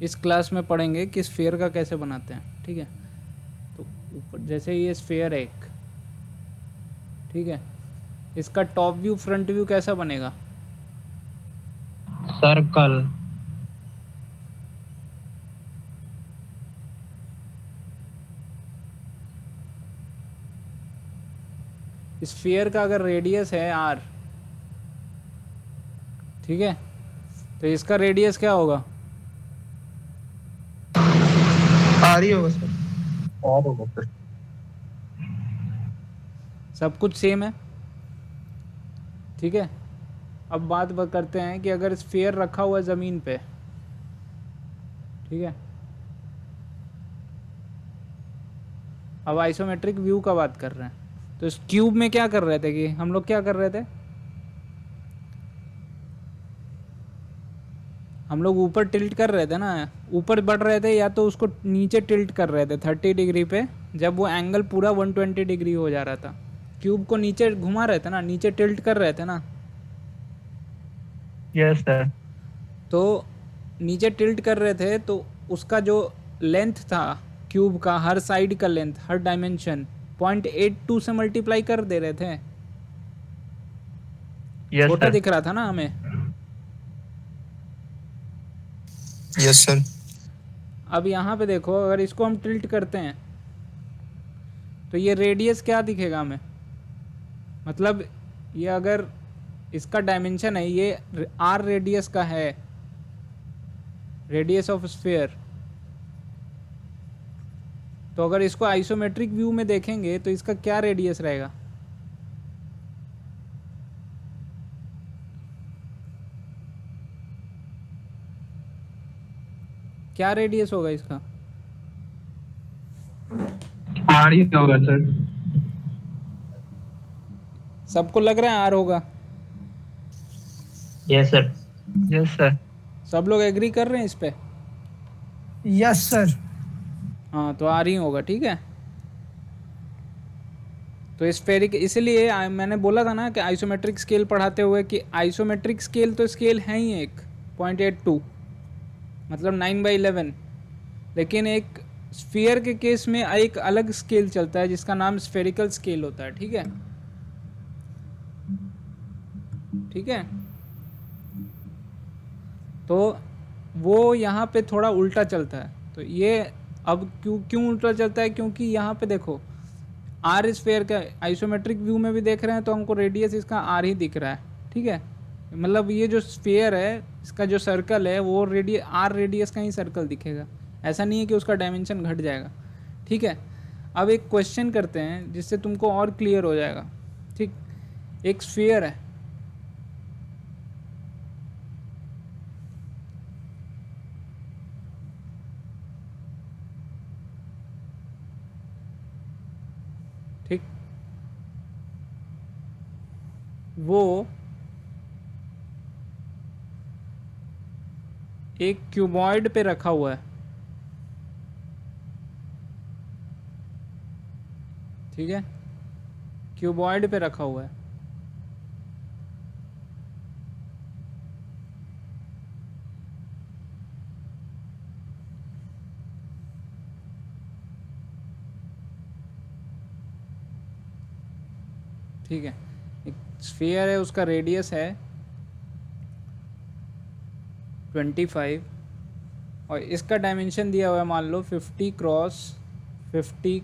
इस क्लास में पढ़ेंगे कि स्फीयर का कैसे बनाते हैं, ठीक है। तो ऊपर जैसे ये स्फीयर है एक, ठीक है, इसका टॉप व्यू फ्रंट व्यू कैसा बनेगा? सर्कल। स्फीयर का अगर रेडियस है आर, ठीक है, तो इसका रेडियस क्या होगा? आर ही होगा सर। और होगा सर। सब कुछ सेम है, ठीक है। अब करते हैं कि अगर स्फीयर रखा हुआ है ज़मीन पे, ठीक है, अब आइसोमेट्रिक व्यू का बात कर रहे हैं। तो इस क्यूब में क्या कर रहे थे कि हम लोग क्या कर रहे थे, हम लोग ऊपर टिल्ट कर रहे थे ना, ऊपर बढ़ रहे थे, या तो उसको नीचे टिल्ट कर रहे थे 30 डिग्री पे, जब वो एंगल पूरा 120 डिग्री हो जा रहा था। क्यूब को नीचे घुमा रहे थे ना, नीचे टिल्ट कर रहे थे ना। Yes sir. तो नीचे टिल्ट कर रहे थे तो उसका जो लेंथ था क्यूब का, हर साइड का लेंथ, हर डायमेंशन 0.82 से मल्टीप्लाई कर दे रहे थे। यस छोटा सर। दिख रहा था ना हमें। Yes sir. अब यहाँ पे देखो, अगर इसको हम टिल्ट करते हैं तो ये रेडियस क्या दिखेगा हमें, मतलब ये अगर इसका डायमेंशन है, ये आर रेडियस का है, रेडियस ऑफ स्फीयर, तो अगर इसको आइसोमेट्रिक व्यू में देखेंगे तो इसका क्या रेडियस रहेगा? क्या रेडियस होगा इसका? आर ही होगा सर। सबको लग रहा है आर होगा? Yes sir. Yes sir. सब लोग एग्री कर रहे हैं इस पे? Yes sir. हाँ, तो आर ही होगा, ठीक है। तो स्फेरिक, इसलिए मैंने बोला था ना कि आइसोमेट्रिक स्केल पढ़ाते हुए कि आइसोमेट्रिक स्केल तो स्केल है ही एक 0.82, मतलब 9/11, लेकिन एक स्फीयर के केस में एक अलग स्केल चलता है जिसका नाम स्फेरिकल स्केल होता है, ठीक है, ठीक है। तो वो यहाँ पे थोड़ा उल्टा चलता है। तो ये अब क्यों क्यों उल्टा चलता है, क्योंकि यहाँ पे देखो आर स्फेयर का आइसोमेट्रिक व्यू में भी देख रहे हैं तो हमको रेडियस इसका आर ही दिख रहा है, ठीक है। मतलब ये जो स्फेयर है, इसका जो सर्कल है वो आर रेडियस का ही सर्कल दिखेगा, ऐसा नहीं है कि उसका डायमेंशन घट जाएगा, ठीक है। अब एक क्वेश्चन करते हैं जिससे तुमको और क्लियर हो जाएगा, ठीक। एक स्फीयर है, ठीक, वो एक क्यूबॉइड पे रखा हुआ है, ठीक है, क्यूबॉइड पे रखा हुआ है। ठीक है, एक स्फीयर है, उसका रेडियस है 25, और इसका डायमेंशन दिया हुआ है मान लो 50 क्रॉस 20,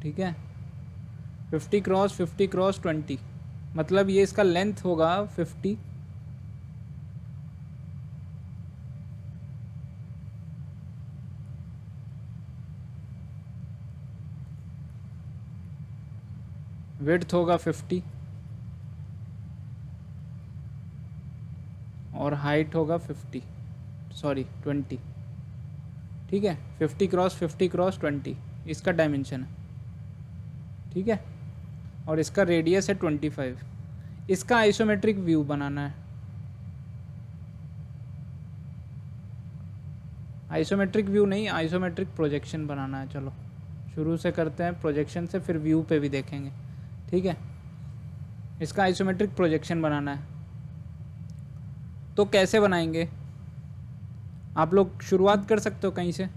ठीक है, 50 क्रॉस 20, मतलब ये इसका लेंथ होगा 50, विड्थ होगा 50, और हाइट होगा 20, ठीक है। 50 क्रॉस 20, इसका डायमेंशन है, ठीक है, और इसका रेडियस है 25। इसका आइसोमेट्रिक व्यू बनाना है। आइसोमेट्रिक व्यू नहीं, आइसोमेट्रिक प्रोजेक्शन बनाना है। चलो शुरू से करते हैं प्रोजेक्शन से, फिर व्यू पे भी देखेंगे, ठीक है। इसका आइसोमेट्रिक प्रोजेक्शन बनाना है। तो कैसे बनाएंगे? आप लोग शुरुआत कर सकते हो कहीं से।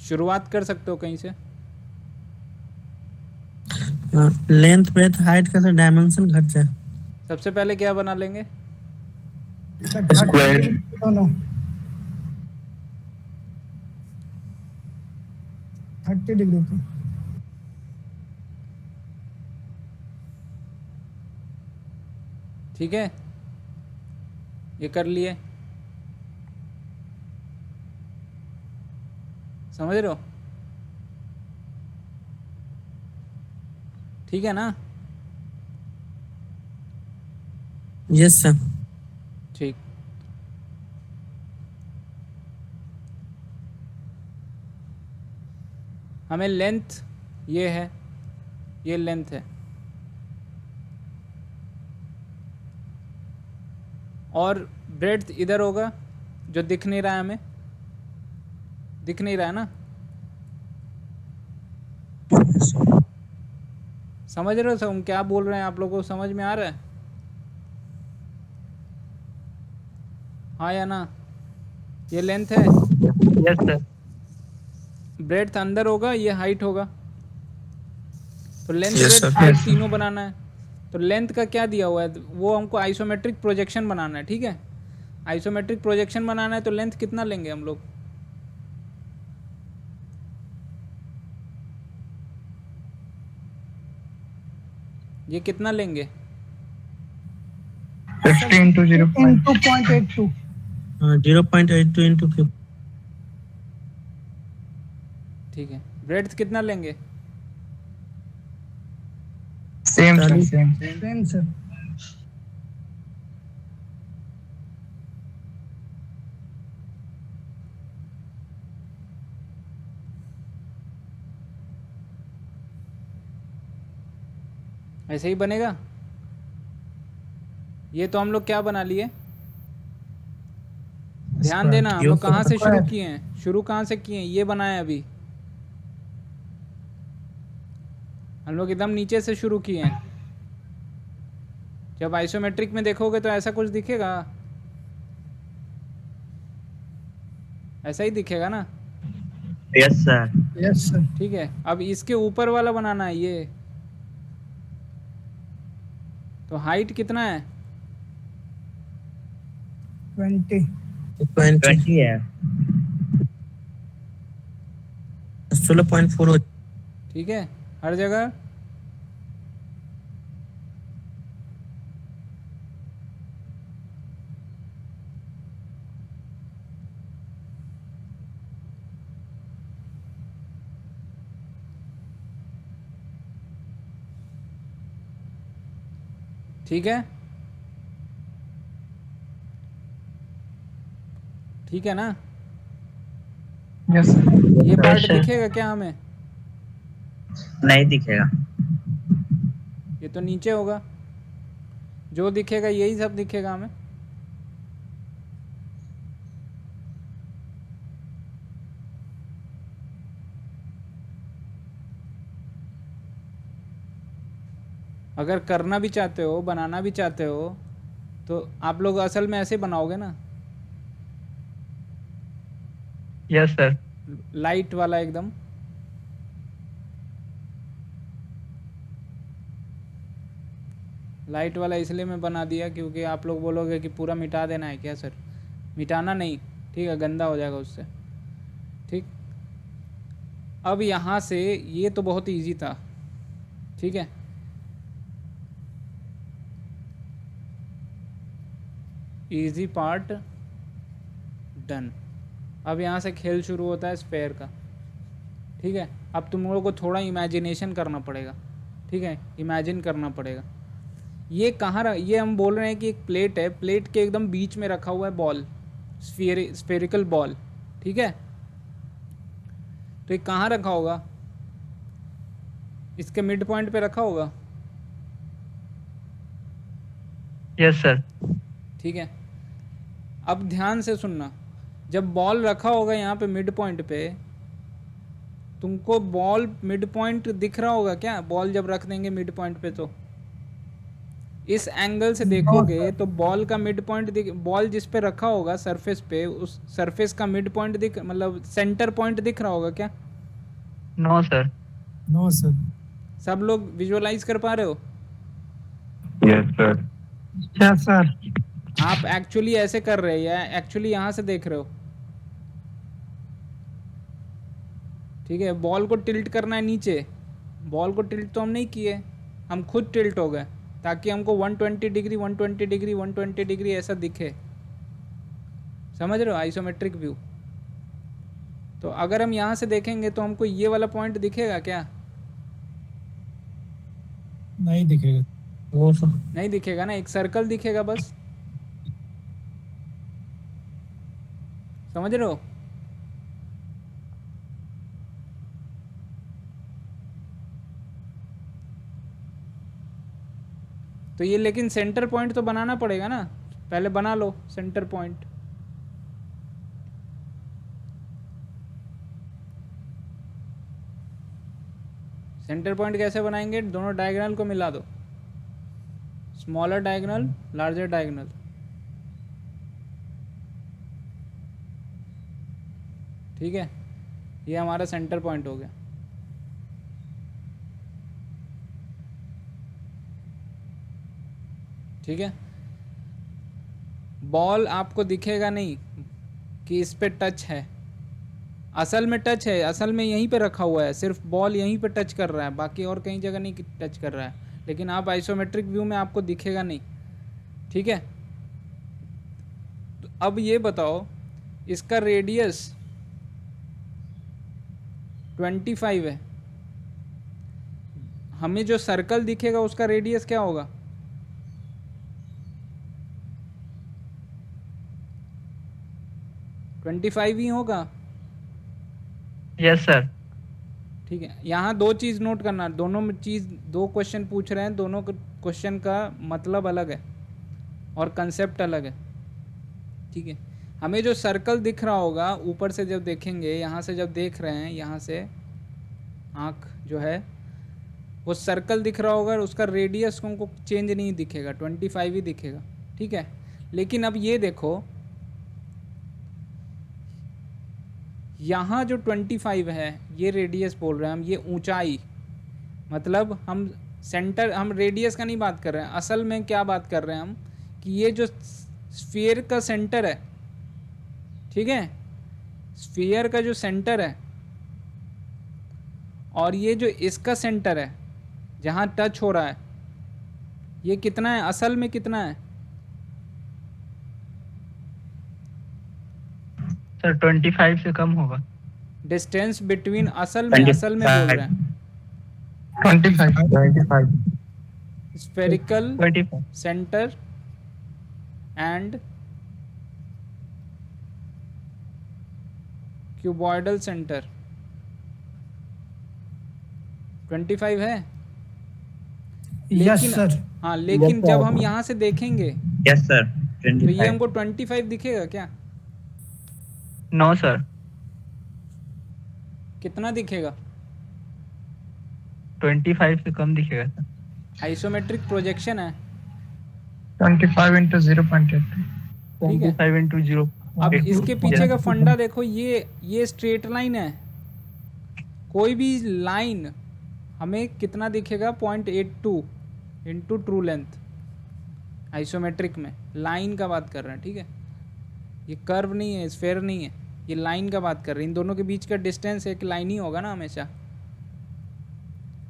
शुरुआत कर सकते हो कहीं से। लेंथ ब्रेथ हाइट का सर डायमेंशन घट जाए। सबसे पहले क्या बना लेंगे? Sir square. 30 दोनों 30 डिग्री की। ठीक है, ये कर लिए, समझ रहे हो? ठीक है ना? Yes sir. ठीक। हमें लेंथ ये है, ये लेंथ है, और ब्रेड्थ इधर होगा जो दिख नहीं रहा है, हमें दिख नहीं रहा है ना? समझ रहे हो हम क्या बोल रहे हैं? आप लोगों को समझ में आ रहा है? हाँ या ना? ये लेंथ है, यस सर। ब्रेड्थ अंदर होगा, ये हाइट होगा। तो length Yes, breadth sir. Height Yes, sir. तीनों बनाना है। तो लेंथ का क्या दिया हुआ है, वो हमको आइसोमेट्रिक प्रोजेक्शन बनाना है। ठीक है, आइसोमेट्रिक प्रोजेक्शन बनाना है, तो लेंथ कितना लेंगे हम लोग? ये कितना लेंगे? 50 into 0. into 0.82 0.82 into 50। ठीक है, ब्रेड्थ कितना लेंगे? Same sir, 40। same. Same sir. ऐसे ही बनेगा। ये तो हम लोग क्या बना लिए? ध्यान देना, हम लोग कहाँ से शुरू किए हैं? शुरू कहाँ से किए हैं? ये बनाए अभी हम लोग एकदम नीचे से शुरू किए हैं। जब आइसोमेट्रिक में देखोगे तो ऐसा कुछ दिखेगा, ऐसा ही दिखेगा ना? Yes sir. Yes sir. ठीक है, अब इसके ऊपर वाला बनाना है ये। तो हाइट कितना है? 20 20 है। 16.4 ठीक है, हर जगह ठीक है। ठीक है ना? Yes sir. ये पार्ट Yes, sir. दिखेगा क्या हमें? नहीं दिखेगा। ये तो नीचे होगा, जो दिखेगा यही सब दिखेगा हमें। अगर करना भी चाहते हो, बनाना भी चाहते हो, तो आप लोग असल में ऐसे बनाओगे ना, Yes sir. लाइट वाला एकदम। लाइट वाला इसलिए मैं बना दिया क्योंकि आप लोग बोलोगे कि पूरा मिटा देना है क्या सर? मिटाना नहीं, ठीक है, गंदा हो जाएगा उससे। ठीक, अब यहाँ से ये तो बहुत इजी था, ठीक है। Easy part done. अब यहाँ से खेल शुरू होता है स्फेयर का, ठीक है। अब तुम लोगों को थोड़ा इमेजिनेशन करना पड़ेगा, ठीक है, इमेजिन करना पड़ेगा। ये कहाँ ये हम बोल रहे हैं कि एक प्लेट है, प्लेट के एकदम बीच में रखा हुआ है बॉल, स्फेरिकल बॉल, ठीक है। तो ये कहाँ रखा होगा? इसके मिड पॉइंट पे रखा होगा, Yes sir. ठीक है। अब ध्यान से सुनना, जब बॉल रखा होगा यहाँ पे मिड पॉइंट पे, तुमको बॉल मिड पॉइंट दिख रहा होगा क्या? बॉल जब रख देंगे मिड पॉइंट पे तो इस एंगल से देखोगे तो बॉल का मिड पॉइंट दिख, बॉल जिस पे रखा होगा सरफेस पे, उस सरफेस का मिड पॉइंट दिख, मतलब सेंटर पॉइंट दिख रहा होगा क्या? No sir. No sir. सब लोग विजुअलाइज कर पा रहे हो? Yes sir. Yes sir. आप एक्चुअली ऐसे कर रहे हैं या एक्चुअली यहाँ से देख रहे हो? ठीक है, बॉल को टिल्ट करना है नीचे। बॉल को टिल्ट तो हम नहीं किए, हम खुद टिल्ट हो गए ताकि हमको 120 डिग्री 120 डिग्री 120 डिग्री ऐसा दिखे। समझ रहे हो? Isometric view. तो अगर हम यहाँ से देखेंगे तो हमको ये वाला पॉइंट दिखेगा क्या? नहीं दिखेगा। वो सब नहीं दिखेगा ना, एक सर्कल दिखेगा बस। समझ रहे हो? तो ये लेकिन सेंटर पॉइंट तो बनाना पड़ेगा ना, पहले बना लो सेंटर पॉइंट। सेंटर पॉइंट कैसे बनाएंगे? दोनों डायगोनल को मिला दो, स्मॉलर डायगोनल लार्जर डायगोनल। ठीक है, ये हमारा सेंटर पॉइंट हो गया। ठीक है, बॉल आपको दिखेगा नहीं कि इस पे टच है, असल में टच है, असल में यहीं पे रखा हुआ है, सिर्फ बॉल यहीं पे टच कर रहा है, बाकी और कहीं जगह नहीं टच कर रहा है, लेकिन आप आइसोमेट्रिक व्यू में आपको दिखेगा नहीं। ठीक है, तो अब ये बताओ इसका रेडियस 25 है, हमें जो सर्कल दिखेगा उसका रेडियस क्या होगा? ट्वेंटी फाइव ही होगा। Yes sir. ठीक है, यहाँ दो चीज़ नोट करना, दोनों में चीज़, दो क्वेश्चन पूछ रहे हैं, दोनों क्वेश्चन का मतलब अलग है और कंसेप्ट अलग है। ठीक है, हमें जो सर्कल दिख रहा होगा ऊपर से जब देखेंगे, यहाँ से जब देख रहे हैं, यहाँ से आँख जो है वो सर्कल दिख रहा होगा, उसका रेडियस को हमको चेंज नहीं दिखेगा, 25 ही दिखेगा। ठीक है, लेकिन अब ये देखो यहाँ जो 25 है ये रेडियस बोल रहे हैं हम, ये ऊंचाई, मतलब हम सेंटर, हम रेडियस का नहीं बात कर रहे हैं, असल में क्या बात कर रहे हैं हम कि ये जो स्फीयर का सेंटर है, ठीक है, स्फीयर का जो सेंटर है और ये जो इसका सेंटर है जहाँ टच हो रहा है, ये कितना है असल में, कितना है सर? 25 से कम होगा। डिस्टेंस बिटवीन, असल में बोल रहे हैं 25 spherical 25 centre and cuboidal centre. 25 है। यस लेकिन सर। हाँ, लेकिन जब हम यहाँ से देखेंगे यस सर। तो ये हमको 25 दिखेगा क्या? No sir. कितना दिखेगा? 25 से कम दिखेगा सर। आइसोमेट्रिक प्रोजेक्शन है। 25 into 0.8। ठीक है, 25 into 0। अब इसके पीछे का फंडा देखो, ये स्ट्रेट लाइन है, कोई भी लाइन हमें कितना दिखेगा? 0.82 इंटू ट्रू लेंथ। आइसोमेट्रिक में लाइन का बात कर रहे हैं। ठीक है, ये कर्व नहीं है, स्फेयर नहीं है, ये लाइन का बात कर रहे हैं। इन दोनों के बीच का डिस्टेंस एक लाइन ही होगा ना हमेशा।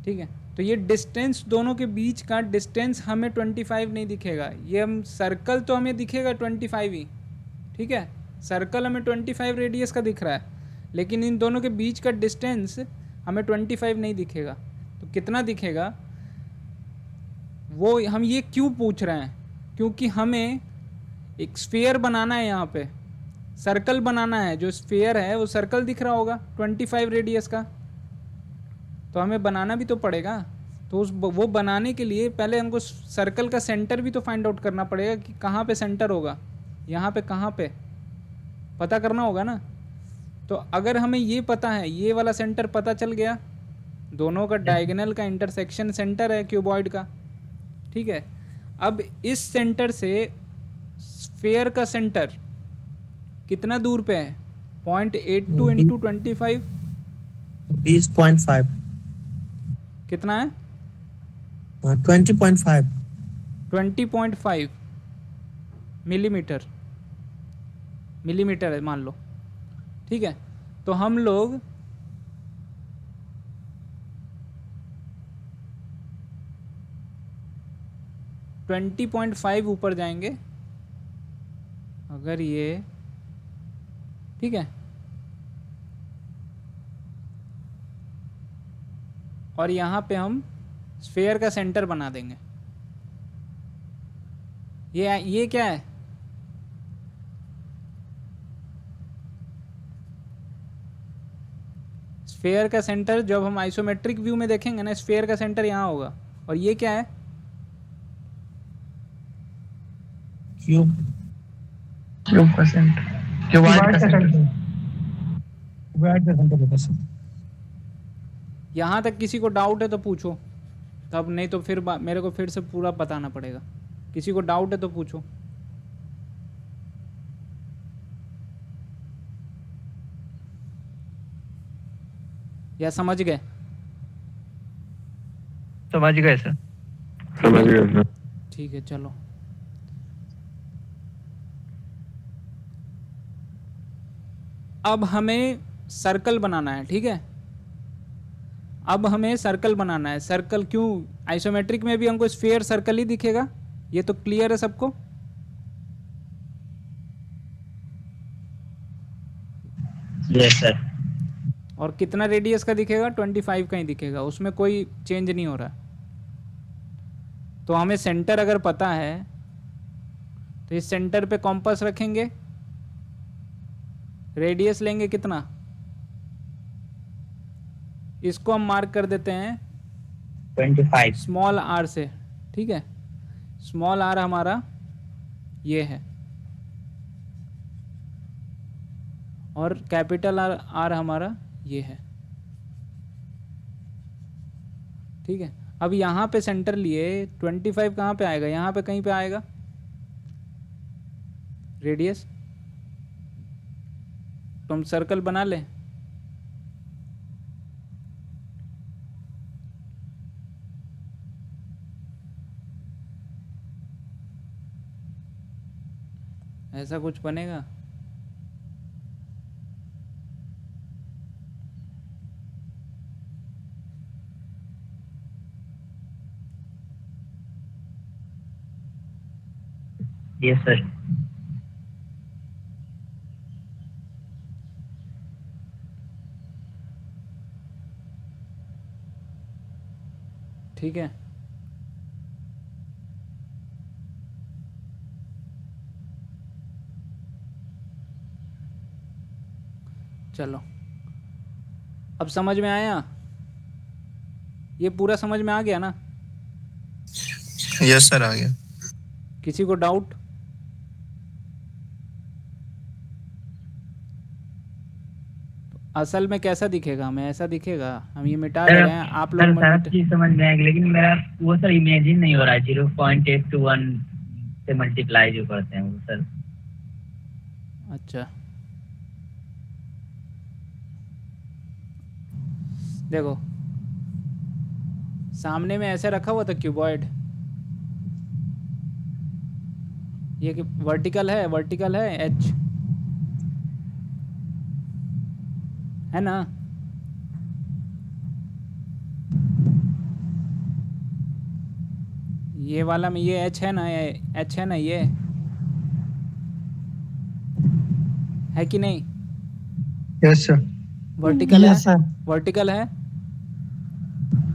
ठीक है, तो ये डिस्टेंस, दोनों के बीच का डिस्टेंस हमें 25 नहीं दिखेगा, ये हम सर्कल तो हमें दिखेगा 25 ही। ठीक है, सर्कल हमें 25 रेडियस का दिख रहा है, लेकिन इन दोनों के बीच का डिस्टेंस हमें 25 नहीं दिखेगा। तो कितना दिखेगा वो हम ये क्यों पूछ रहे हैं? क्योंकि हमें एक स्फीयर बनाना है, यहाँ पे सर्कल बनाना है। जो स्फीयर है वो सर्कल दिख रहा होगा 25 रेडियस का, तो हमें बनाना भी तो पड़ेगा। तो वो बनाने के लिए पहले हमको सर्कल का सेंटर भी तो फाइंड आउट करना पड़ेगा कि कहाँ पे सेंटर होगा, यहाँ पे कहाँ पे पता करना होगा ना। तो अगर हमें ये पता है, ये वाला सेंटर पता चल गया, दोनों का डायगोनल का इंटरसेक्शन सेंटर है क्यूबॉइड का, ठीक है। अब इस सेंटर से स्फेयर का सेंटर कितना दूर पे है? 0.82 इंटू 25 20.5 कितना है? 20.5 20.5 मिलीमीटर, मिलीमीटर है मान लो, ठीक है। तो हम लोग ट्वेंटी 20.5 ऊपर जाएंगे अगर ये, ठीक है, और यहाँ पे हम स्फेयर का सेंटर बना देंगे। ये क्या है? स्फेयर का सेंटर जब हम आइसोमेट्रिक व्यू में देखेंगे ना, स्फेयर का सेंटर यहाँ होगा। और ये क्या है? क्यूब क्यूब का सेंटर, क्यूबॉइड का सेंटर। क्यूबॉइड का सेंटर होगा सर। यहाँ तक किसी को डाउट है तो पूछो, तब नहीं तो फिर मेरे को फिर से पूरा बताना पड़ेगा। किसी को डाउट है तो पूछो। या समझ गए? समझ गए सर। समझ गए सर। ठीक है, चलो। अब हमें सर्कल बनाना है, ठीक है। अब हमें सर्कल बनाना है। सर्कल क्यों? आइसोमेट्रिक में भी हमको स्फीयर सर्कल ही दिखेगा, ये तो क्लियर है सबको। Yes sir. और कितना रेडियस का दिखेगा? 25 का ही दिखेगा, उसमें कोई चेंज नहीं हो रहा। तो हमें सेंटर अगर पता है तो इस सेंटर पे कॉम्पास रखेंगे, रेडियस लेंगे कितना, इसको हम मार्क कर देते हैं 25 स्मॉल आर से, ठीक है। स्मॉल आर हमारा ये है और कैपिटल आर, आर हमारा ये है, ठीक है। अब यहाँ पे सेंटर लिए 25 कहाँ पे आएगा? यहाँ पे कहीं पे आएगा रेडियस। तो हम सर्कल बना लें। ऐसा कुछ बनेगा? Yes sir. ठीक है। चलो, अब समझ में आया? ये पूरा समझ में आ गया ना? यस सर, आ गया। किसी को डाउट? असल में कैसा दिखेगा हमें? ऐसा दिखेगा। हम ये मिटा दे रहे हैं, आप लोग सारा चीज समझ में आएगी, लेकिन मेरा वो सर इमेजिन नहीं हो रहा है। 0.821 से मल्टीप्लाई जो करते हैं वो सर। अच्छा, देखो सामने में ऐसे रखा हुआ था क्यूबॉइड, ये कि वर्टिकल है, वर्टिकल है एच, है ना? ये वाला में ये एच है ना, ये एच है ना, ये है कि नहीं? Yes sir. वर्टिकल है, यस सर। वर्टिकल है।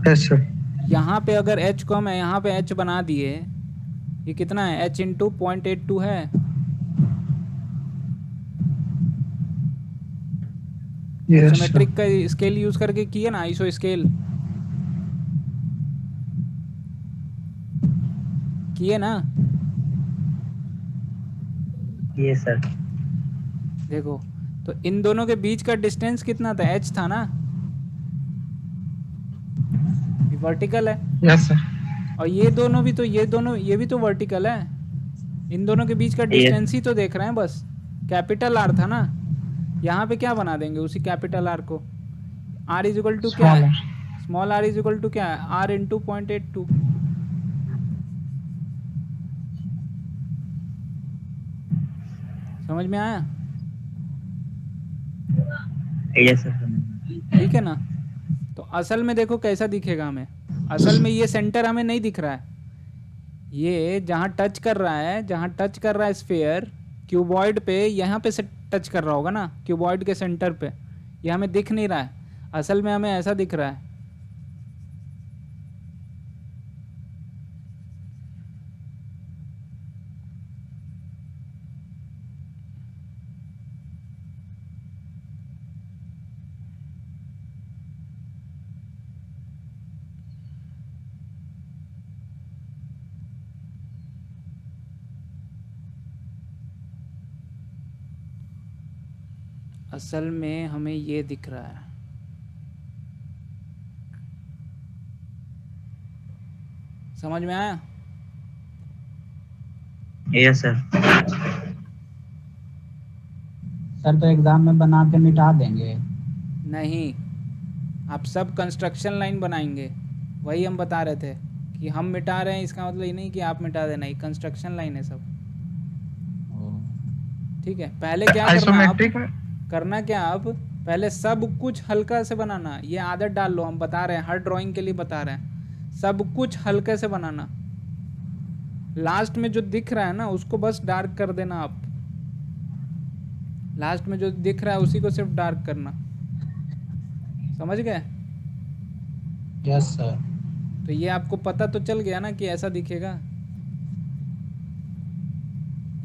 Yes sir. यहाँ पे अगर एच को हम यहाँ पे एच बना दिए, ये कितना है? एच इंटू 0.82 है। Yes sir. आइसोमेट्रिक का स्केल यूज करके किए ना, आइसो स्केल किए ना? ये सर। देखो, तो इन दोनों के बीच का डिस्टेंस कितना था, h था ना, ये वर्टिकल है। Yes sir. और ये दोनों भी तो, ये भी तो वर्टिकल है। इन दोनों के बीच का डिस्टेंस ही तो देख रहे हैं बस। कैपिटल आर था ना, यहाँ पे क्या बना देंगे उसी कैपिटल आर को। आर इज इक्वल टू क्या है, small R is equal to क्या है, आर इंटू 0.82। समझ में आया? Yes sir. ठीक है ना। तो असल में देखो कैसा दिखेगा हमें। असल में ये सेंटर हमें नहीं दिख रहा है, ये जहाँ टच कर रहा है, जहाँ टच कर रहा है स्फीयर क्यूबॉइड पे, यहाँ पे से टच कर रहा होगा ना क्यूबॉइड के सेंटर पे, ये हमें दिख नहीं रहा है। असल में हमें ऐसा दिख रहा है। असल में हमें ये दिख रहा है। समझ में आया? Yes sir. सर तो एग्जाम में बना के मिटा देंगे। नहीं, आप सब कंस्ट्रक्शन लाइन बनाएंगे। वही हम बता रहे थे कि हम मिटा रहे हैं, इसका मतलब ये नहीं कि आप मिटा देना, ये कंस्ट्रक्शन लाइन है सब। ठीक है, पहले क्या करना आप, आइसोमेट्रिक में करना क्या आप, पहले सब कुछ हल्का से बनाना। ये आदत डाल लो, हम बता रहे हैं, हर ड्राइंग के लिए बता रहे हैं, सब कुछ हल्के से बनाना। लास्ट में जो दिख रहा है ना उसको बस डार्क कर देना आप। लास्ट में जो दिख रहा है उसी को सिर्फ डार्क करना। समझ गए? Yes sir. तो ये आपको पता तो चल गया ना कि ऐसा दिखेगा।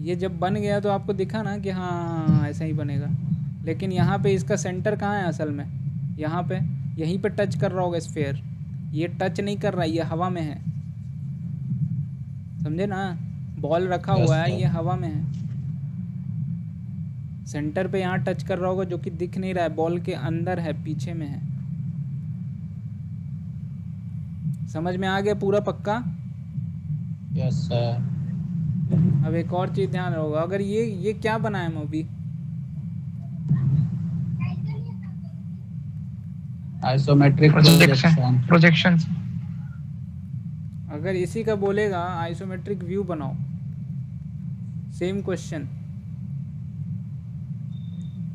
ये जब बन गया तो आपको दिखा ना कि हाँ ऐसा ही बनेगा। लेकिन यहाँ पे इसका सेंटर कहाँ है असल में, यहाँ पे, यहीं पे टच कर रहा होगा स्फीयर। ये टच नहीं कर रहा है, ये हवा में है। समझे ना? बॉल रखा हुआ है, ये हवा में है। सेंटर पे यहाँ टच कर रहा होगा जो कि दिख नहीं रहा है, बॉल के अंदर है, पीछे में है। समझ में आ गया पूरा पक्का? Yes sir. अब एक और चीज ध्यान रखोगा, अगर ये क्या बनाया है अभी, आइसोमेट्रिक प्रोजेक्शन। प्रोजेक्शन। अगर इसी का बोलेगा आइसोमेट्रिक व्यू बनाओ, same question,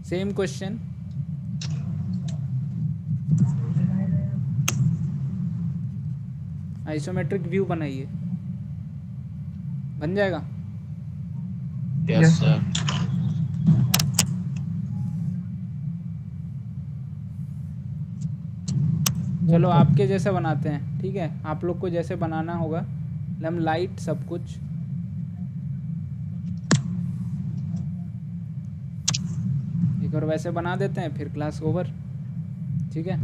same question, isometric view बनाइए, बन जाएगा। Yes sir. चलो आपके जैसे बनाते हैं, ठीक है? आप लोग को जैसे बनाना होगा, लम लाइट सब कुछ। एक और वैसे बना देते हैं, फिर क्लास ओवर। ठीक है,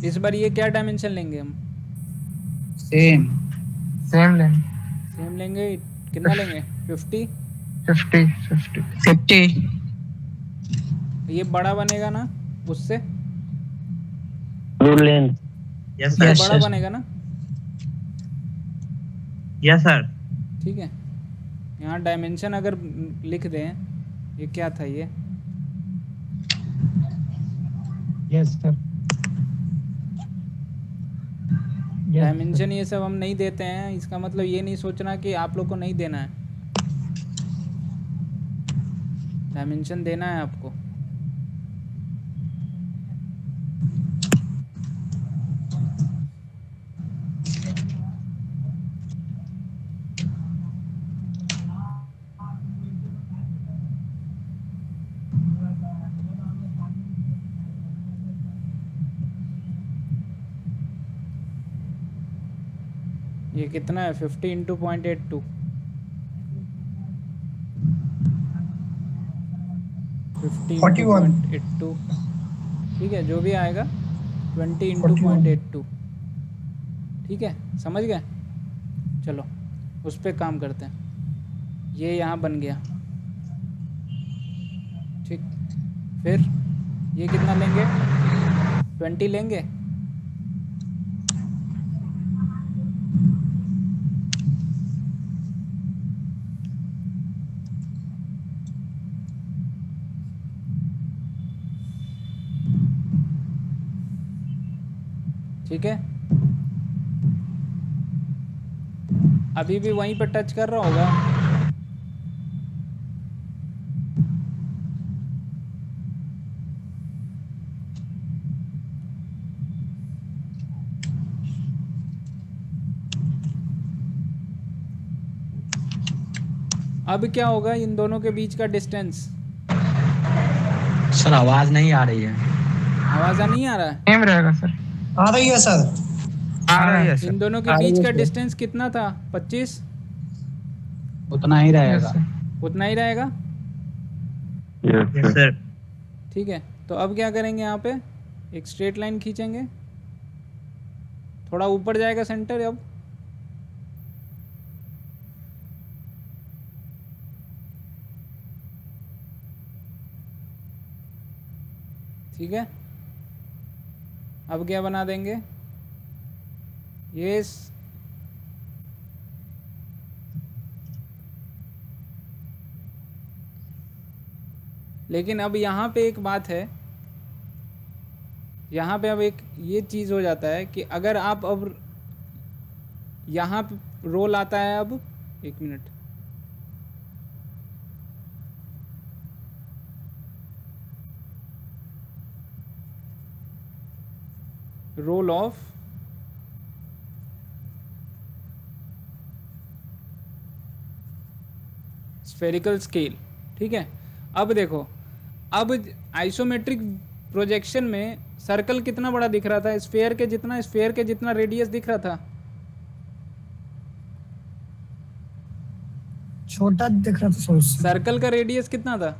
इस बार ये क्या डायमेंशन लेंगे हम? सेम। सेम लेंगे। सेम लेंगे। कितना लेंगे? 50। 50। ये बड़ा बनेगा ना उससे? Rule length. यस ये सर। बड़ा बनेगा ना? Yes sir. ठीक है, यहाँ डायमेंशन अगर लिख दें, ये क्या था ये? Yes sir. डायमेंशन ये सब हम नहीं देते हैं, इसका मतलब ये नहीं सोचना कि आप लोग को नहीं देना है। डायमेंशन देना है आपको। ये कितना है? 50 इंटू 0.82, 50 इंटू 41। 0.82, ठीक है, जो भी आएगा 20 इंटू 0.82। ठीक है, समझ गए? चलो उस पर काम करते हैं। ये यहाँ बन गया, फिर ये कितना लेंगे? 20 लेंगे। ठीक है, अभी भी वहीं पे टच कर रहा होगा। अब क्या होगा इन दोनों के बीच का डिस्टेंस? सर आवाज नहीं आ रही है। आवाज़ नहीं आ रहा है? सेम रहेगा सर। आ रही है सर। आ रहा है सर। इन दोनों के आ रही बीच है का सर। डिस्टेंस कितना था? 25? उतना ही यस रहेगा। सर। उतना ही रहेगा। Yes, yes sir. सर। ठीक है, तो अब क्या करेंगे? यहाँ पे एक स्ट्रेट लाइन खींचेंगे, थोड़ा ऊपर जाएगा सेंटर अब। ठीक है, अब क्या बना देंगे? ये लेकिन अब यहाँ पे एक बात है, यहाँ पे अब एक ये चीज़ हो जाता है कि अगर आप अब यहाँ पे रोल आता है, अब एक minute, role of spherical scale. ठीक है, अब देखो, अब आइसोमेट्रिक प्रोजेक्शन में सर्कल कितना बड़ा दिख रहा था? स्फेयर के जितना रेडियस दिख रहा था। छोटा दिख रहा था सर उससे। सर्कल का रेडियस कितना था?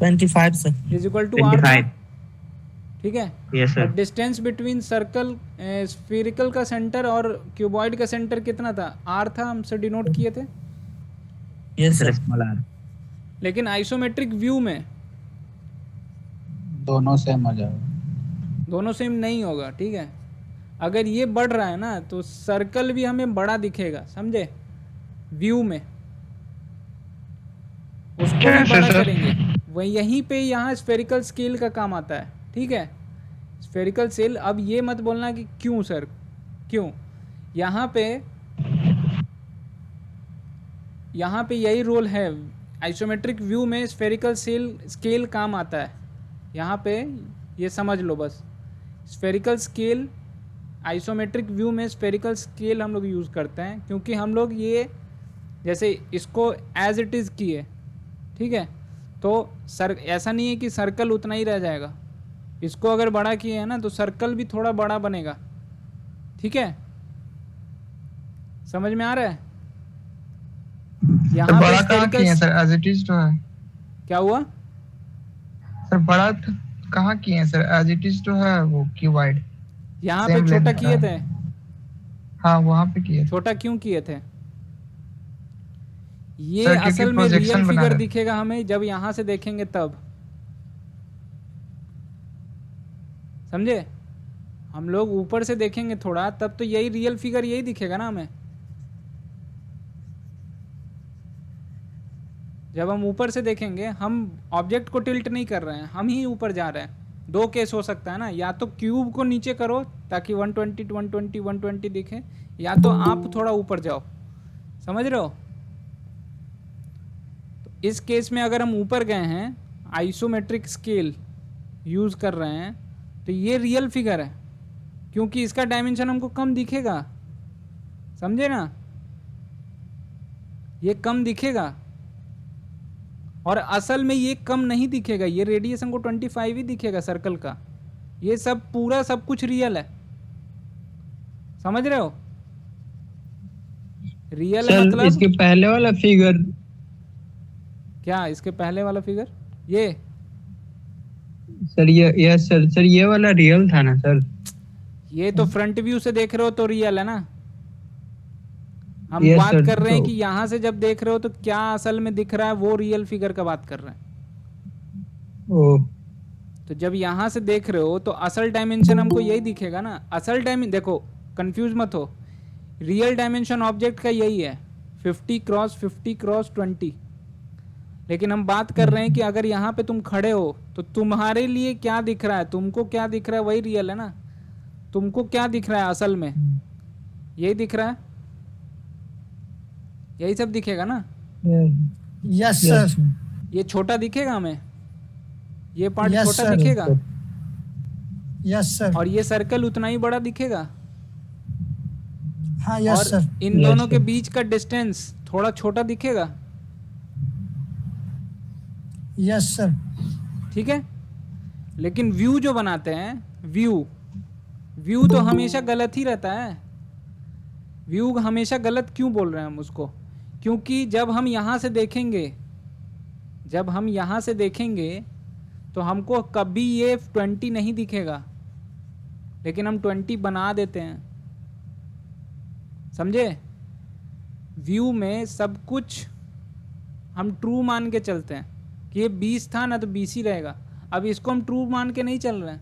25 से। इज इक्वल टू आर था। 25। ठीक है, yes sir. Distance between circle spherical का सेंटर और क्यूबॉइड का सेंटर कितना था? आर था, हमसे डिनोट किए थे। Yes sir sir. Small R. लेकिन आइसोमेट्रिक व्यू में दोनों सेम हो जाएगा। दोनों सेम नहीं होगा। ठीक है, अगर ये बढ़ रहा है ना तो सर्कल भी हमें बड़ा दिखेगा, समझे? व्यू में उसको भी कैसे बड़ा सर? करेंगे, वही यहीं पे यहाँ स्फेरिकल स्केल का काम आता है। ठीक है, स्फेरिकल सेल। अब ये मत बोलना कि क्यों सर, क्यों? यहाँ पे यही रोल है। आइसोमेट्रिक व्यू में स्फेरिकल सेल स्केल काम आता है। यहाँ पे ये समझ लो बस, स्फेरिकल स्केल आइसोमेट्रिक व्यू में स्फेरिकल स्केल हम लोग यूज़ करते हैं, क्योंकि हम लोग ये जैसे इसको एज इट इज़ किए। ठीक है, तो ऐसा नहीं है कि सर्कल उतना ही रह जाएगा। इसको अगर बड़ा किए हैं ना तो सर्कल भी थोड़ा बड़ा बनेगा। ठीक है, समझ में आ रहा है? सर यहाँ पे बड़ा कहाँ किए हैं spherical sir? As it is तो है। क्या हुआ? सर बड़ा कहाँ किए हैं सर? एज इट इज तो है वो क्यूबाइड। यहाँ पे Same छोटा length किए का थे। हाँ वहाँ पे किए थे। छोटा क्यों किए थे? ये सर, क्योंकि असल में projection रियल बना फिगर रहे थे। दिखेगा हमें जब यहाँ से देखेंगे तब, समझे? हम लोग ऊपर से देखेंगे थोड़ा, तब तो यही रियल फिगर यही दिखेगा ना हमें। जब हम ऊपर से देखेंगे, हम ऑब्जेक्ट को टिल्ट नहीं कर रहे हैं, हम ही ऊपर जा रहे हैं। दो केस हो सकता है ना, या तो क्यूब को नीचे करो ताकि 120 120 120 दिखे, या तो आप थोड़ा ऊपर जाओ। समझ रहे हो? तो इस केस में अगर हम ऊपर गए हैं, आइसोमेट्रिक स्केल यूज़ कर रहे हैं, तो ये रियल फिगर है, क्योंकि इसका डायमेंशन हमको कम दिखेगा। समझे ना? ये कम दिखेगा, और असल में ये कम नहीं दिखेगा। ये रेडियस हमको 25 ही दिखेगा सर्कल का। ये सब पूरा सब कुछ रियल है। समझ रहे हो? रियल है मतलब इसके पहले वाला फिगर क्या? इसके पहले वाला फिगर ये सर, ये सर ये वाला रियल था ना सर? ये तो फ्रंट व्यू से देख रहे हो तो रियल है ना। हम Yes, बात sir, कर रहे हैं तो- कि यहाँ से जब देख रहे हो तो क्या असल में दिख रहा है, वो रियल फिगर का बात कर रहे हैं। ओ तो जब यहाँ से देख रहे हो तो असल डायमेंशन हमको यही दिखेगा ना। असल डायमेंशन देखो, कंफ्यूज मत हो, रियल डायमेंशन ऑब्जेक्ट का यही है 50x50x20। लेकिन हम बात कर रहे हैं कि अगर यहाँ पे तुम खड़े हो तो तुम्हारे लिए क्या दिख रहा है, तुमको क्या दिख रहा है वही रियल है ना। तुमको क्या दिख रहा है असल में, यही दिख रहा है, यही सब दिखेगा ना। Yes sir. ये छोटा दिखेगा हमें, ये पार्ट Yes, छोटा sir. दिखेगा, यस सर। और ये सर्कल उतना ही बड़ा दिखेगा। हाँ यस और सर। इन दोनों के बीच का डिस्टेंस थोड़ा छोटा दिखेगा। Yes sir. ठीक है, लेकिन व्यू जो बनाते हैं, व्यू तो हमेशा गलत ही रहता है। व्यू हमेशा गलत क्यों बोल रहे हैं हम उसको, क्योंकि जब हम यहाँ से देखेंगे तो हमको कभी ये 20 नहीं दिखेगा, लेकिन हम 20 बना देते हैं, समझे। व्यू में सब कुछ हम ट्रू मान के चलते हैं कि ये 20 था ना तो 20 ही रहेगा। अब इसको हम ट्रू मान के नहीं चल रहे हैं,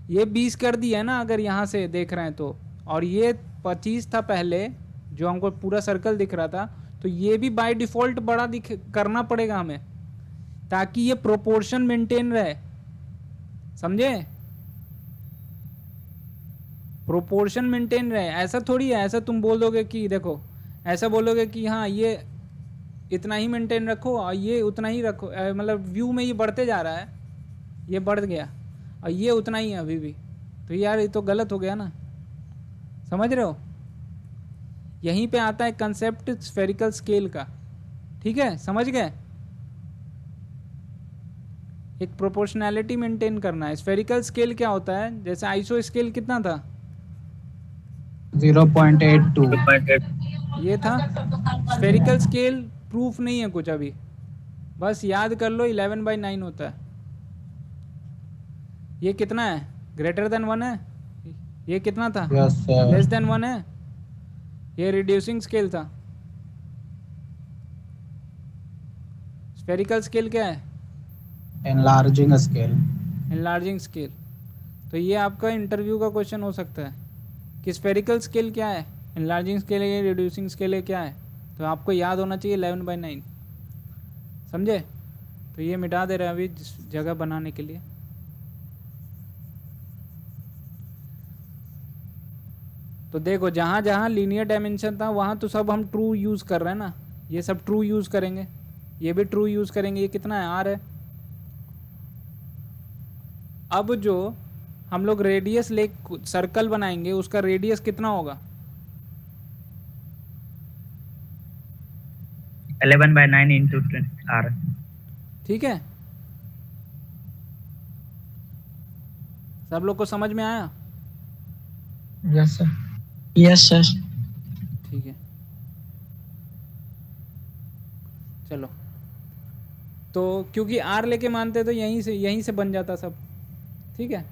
ये 20 कर दिया है ना अगर यहाँ से देख रहे हैं तो, और ये 25 था पहले जो हमको पूरा सर्कल दिख रहा था, तो ये भी बाय डिफ़ॉल्ट बड़ा करना पड़ेगा हमें, ताकि ये प्रोपोर्शन मेंटेन रहे, समझे। प्रोपोर्शन मेंटेन रहे, ऐसा थोड़ी है, ऐसा तुम बोल दोगे कि देखो, ऐसा बोलोगे कि हाँ ये इतना ही मेंटेन रखो और ये उतना ही रखो, मतलब व्यू में ये बढ़ते जा रहा है, ये बढ़ गया और ये उतना ही है अभी भी, तो यार ये तो गलत हो गया ना, समझ रहे हो। यहीं पे आता है कंसेप्ट स्फेरिकल स्केल का, ठीक है, समझ गए। एक प्रोपोर्शनैलिटी मेंटेन करना है। स्फेरिकल स्केल क्या होता है, जैसे आइसो स्केल कितना था, 0.82। ये था। स्फेरिकल स्केल प्रूफ नहीं है कुछ अभी, बस याद कर लो 11/9 होता है। ये कितना है, ग्रेटर देन 1 है, ये कितना था, यस सर। लेस देन 1 है, ये रिड्यूसिंग स्केल था। स्फेरिकल स्केल क्या है, एनलार्जिंग स्केल। Enlarging scale. तो ये आपका इंटरव्यू का क्वेश्चन हो सकता है कि स्फेरिकल स्केल क्या है, एनलार्जिंग स्केल है, रिड्यूसिंग स्केल है, क्या है। तो आपको याद होना चाहिए 11/9, समझे। तो ये मिटा दे रहे हैं अभी जगह बनाने के लिए। तो देखो जहाँ जहाँ लीनियर डायमेंशन था वहाँ तो सब हम ट्रू यूज़ कर रहे हैं ना, ये सब ट्रू यूज़ करेंगे, ये भी ट्रू यूज़ करेंगे। ये कितना है, आर है। अब जो हम लोग रेडियस ले सर्कल बनाएंगे उसका रेडियस कितना होगा, 11/9 इंटू आर। ठीक है, सब लोग को समझ में आया। Yes sir. Yes sir. ठीक है, चलो। तो क्योंकि आर लेके मानते तो यहीं से बन जाता सब, ठीक है,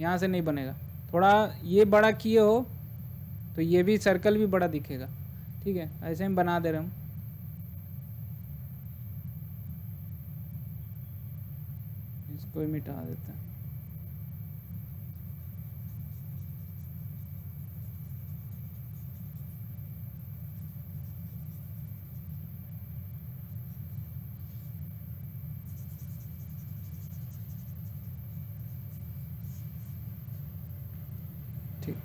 यहाँ से नहीं बनेगा। थोड़ा ये बड़ा किए हो तो ये भी सर्कल भी बड़ा दिखेगा, ठीक है। ऐसे हम बना दे रहे हम, इसको ही मिटा देते हैं। ठीक,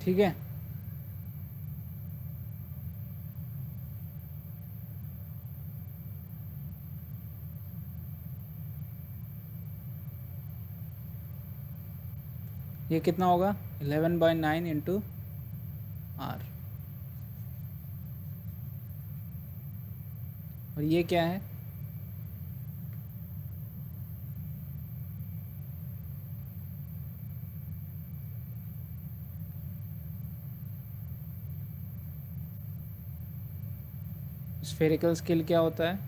ठीक है। ये कितना होगा, 11/9 इंटू आर। और ये क्या है? स्फेरिकल स्केल क्या होता है?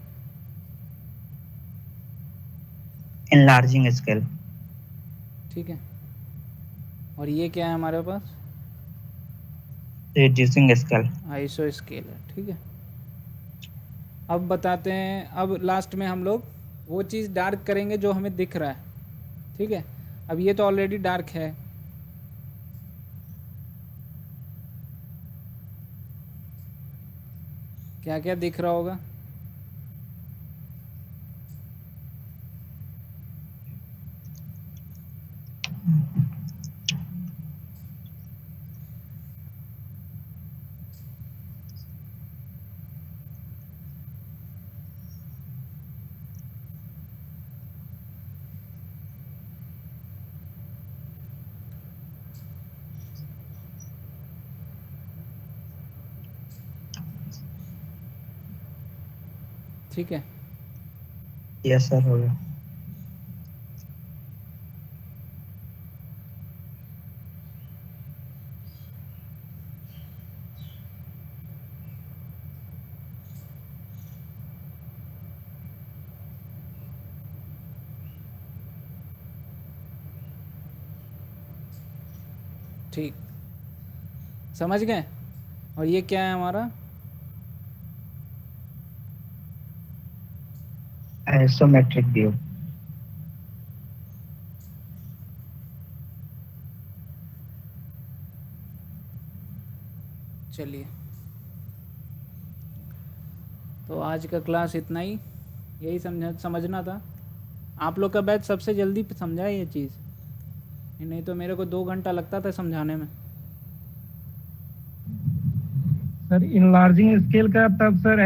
enlarging scale, ठीक है। और ये क्या है हमारे पास? reducing scale, आइसो स्केल है, ठीक है। अब बताते हैं, अब लास्ट में हम लोग वो चीज़ डार्क करेंगे जो हमें दिख रहा है, ठीक है। अब ये तो ऑलरेडी डार्क है, क्या क्या दिख रहा होगा? ठीक है। yes sir हो गया। ठीक, समझ गए। और ये क्या है हमारा? isometric view, चलिए, तो आज का क्लास इतना ही, यही समझना था। आप लोग का बैच सबसे जल्दी समझा है ये चीज़, नहीं तो मेरे को 2 घंटा लगता था समझाने में। सर इनलार्जिंग स्केल का तब सर